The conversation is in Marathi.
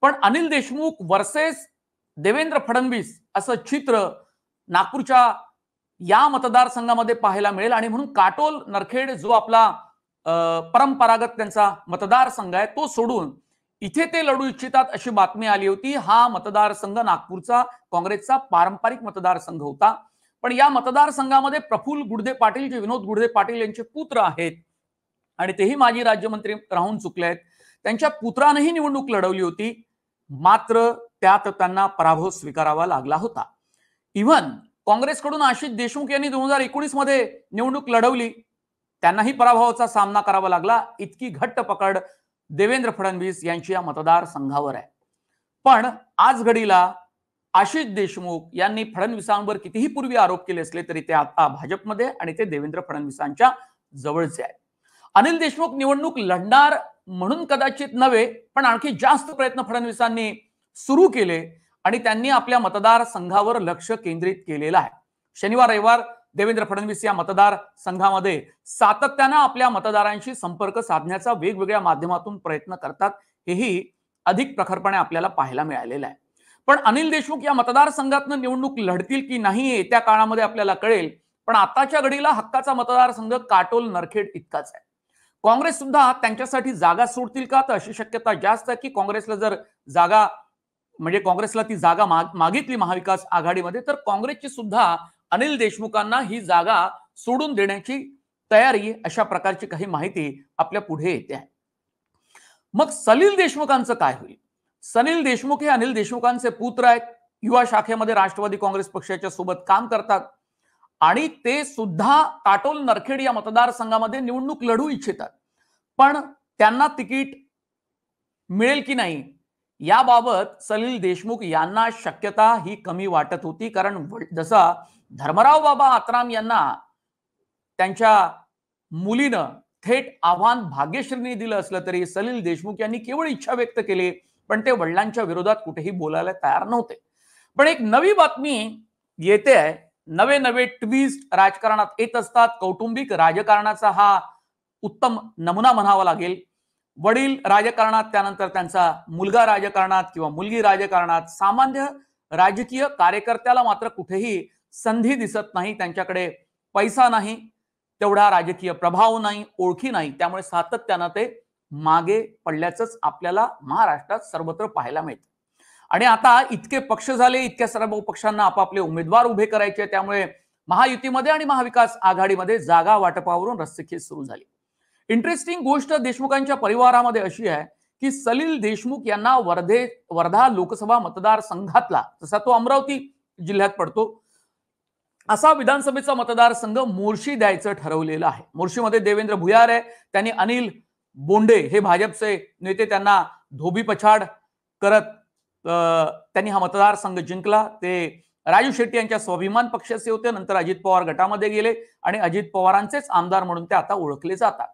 पण अनिल देशमुख वर्सेस देवेंद्र फडणवीस असं चित्र नागपूरच्या या मतदारसंघामध्ये पाहायला मिळेल। आणि म्हणून काटोल नरखेड जो आपला परंपरागत त्यांचा मतदारसंघ आहे तो सोडून इथे ते लढू इच्छितात अशी बातमी आली होती। हा मतदारसंघ नागपूरचा काँग्रेसचा पारंपरिक मतदारसंघ होता, पण या मतदारसंघामध्ये प्रफुल्ल गुडदे पाटील जे विनोद गुडदे पाटील यांचे पुत्र आहेत आणि तेही माजी राज्यमंत्री राहून चुकले आहेत, त्यांच्या पुत्रानेही निवडणूक लढवली होती, मात्र त्यात त्यांना पराभव स्वीकारावा लागला होता। इव्हन काँग्रेसकडून आशिष देशमुख यांनी 2019 मध्ये निवडणूक लढवली, त्यांनाही पराभवाचा सामना करावा लागला। इतकी घट्ट पकड देवेंद्र फडणवीस यांची या मतदारसंघावर आहे। पण आज घडीला आशिष देशमुख यांनी फडणवीसांवर कितीही पूर्वी आरोप केले असले तरी ते आता भाजपमध्ये आणि ते देवेंद्र फडणवीसांच्या जवळचे आहे। अनिल देशमुख निवडणूक लढणार म्हणून कदाचित नव्हे, पण आणखी जास्त प्रयत्न फडणवीसांनी सुरू केले आणि त्यांनी आपल्या मतदारसंघावर लक्ष केंद्रित केलेलं आहे। शनिवार रविवार देवेंद्र फडणवीस या मतदारसंघामध्ये सातत्याने आपल्या मतदारांशी संपर्क साधण्याचा वेगवेगळ्या माध्यमातून प्रयत्न करतात, हेही अधिक प्रखरपणे आपल्याला पाहायला मिळालेलं आहे। पण अनिल देशमुख या मतदारसंघातून निवडणूक लढतील की नाही येत्या काळामध्ये आपल्याला कळेल, पण आताच्या घडीला हक्काचा मतदारसंघ काटोल नरखेड इतकाच आहे। काँग्रेस सुद्धा त्यांच्यासाठी जागा सोडतील का, तर अशी शक्यता जास्त आहे की काँग्रेसला जर जागा म्हणजे काँग्रेसला ती जागा मागितली महाविकास आघाडीमध्ये, तर काँग्रेसची सुद्धा अनिल देशमुखांना ही जागा सोडून देण्याची तयारी अशा प्रकारची काही माहिती आपल्या पुढे येते आहे। मग सलील देशमुखांचं काय होईल? सलील देशमुख हे अनिल देशमुखांचे पुत्र आहेत, युवा शाखेमध्ये राष्ट्रवादी काँग्रेस पक्षाच्या सोबत काम करतात आणि ते सुद्धा काटोल नरखेड या मतदारसंघामध्ये निवडणूक लढू इच्छितात, पण त्यांना तिकीट मिळेल की नाही याबाबत सलील देशमुख यांना शक्यता ही कमी वाटत होती। कारण जसा धर्मराव बाबा आत्राम यांना त्यांच्या मुलीनं थेट आव्हान भाग्यश्रीने दिलं असलं तरी सलील देशमुख यांनी केवळ इच्छा व्यक्त केली, पण ते वडिलांच्या विरोधात कुठेही बोलायला तयार नव्हते। पण एक नवी बातमी येते आहे, नवे नवे ट्विस्ट राजकारणात येत असतात। कौटुंबिक राजकारणाचा हा उत्तम नमुना म्हणावा लागेल। वडील राजकारणात, त्यानंतर त्यांचा मुलगा राजकारणात किंवा मुलगी राजकारणात, सामान्य राजकीय कार्यकर्त्याला मात्र कुठेही संधी दिसत नाही, त्यांच्याकडे पैसा नाही, तेवढा राजकीय प्रभाव नाही, ओळखी नाही, त्यामुळे सातत्याने ते मागे पडल्याचंच आपल्याला महाराष्ट्रात सर्वत्र पाहायला मिळतं। आणि आता इतके पक्ष झाले, इतक्या सर्व पक्षांना आपापले उमेदवार उभे करायचे, त्यामुळे महायुतीमध्ये आणि महाविकास आघाडीमध्ये जागा वाटपावरून रस्सीखेच सुरू झाली। इंटरेस्टिंग गोष्ट देशमुखांच्या परिवारामध्ये अशी आहे की सलील देशमुख यांना वर्धा लोकसभा मतदारसंघातला, तसा तो अमरावती जिल्ह्यात पडतो, असा विधानसभेचा मतदारसंघ मोर्शी द्यायचं ठरवलेलं आहे। मोर्शीमध्ये देवेंद्र भुयार आहे, त्यांनी अनिल बोंडे हे भाजपचे नेते त्यांना धोबी पछाड करत त्यांनी हा मतदारसंघ जिंकला। ते राजू शेट्टी यांच्या स्वाभिमान पक्षाचे होते, नंतर अजित पवार गटामध्ये गेले आणि अजित पवारांचेच आमदार म्हणून ते आता ओळखले जातात।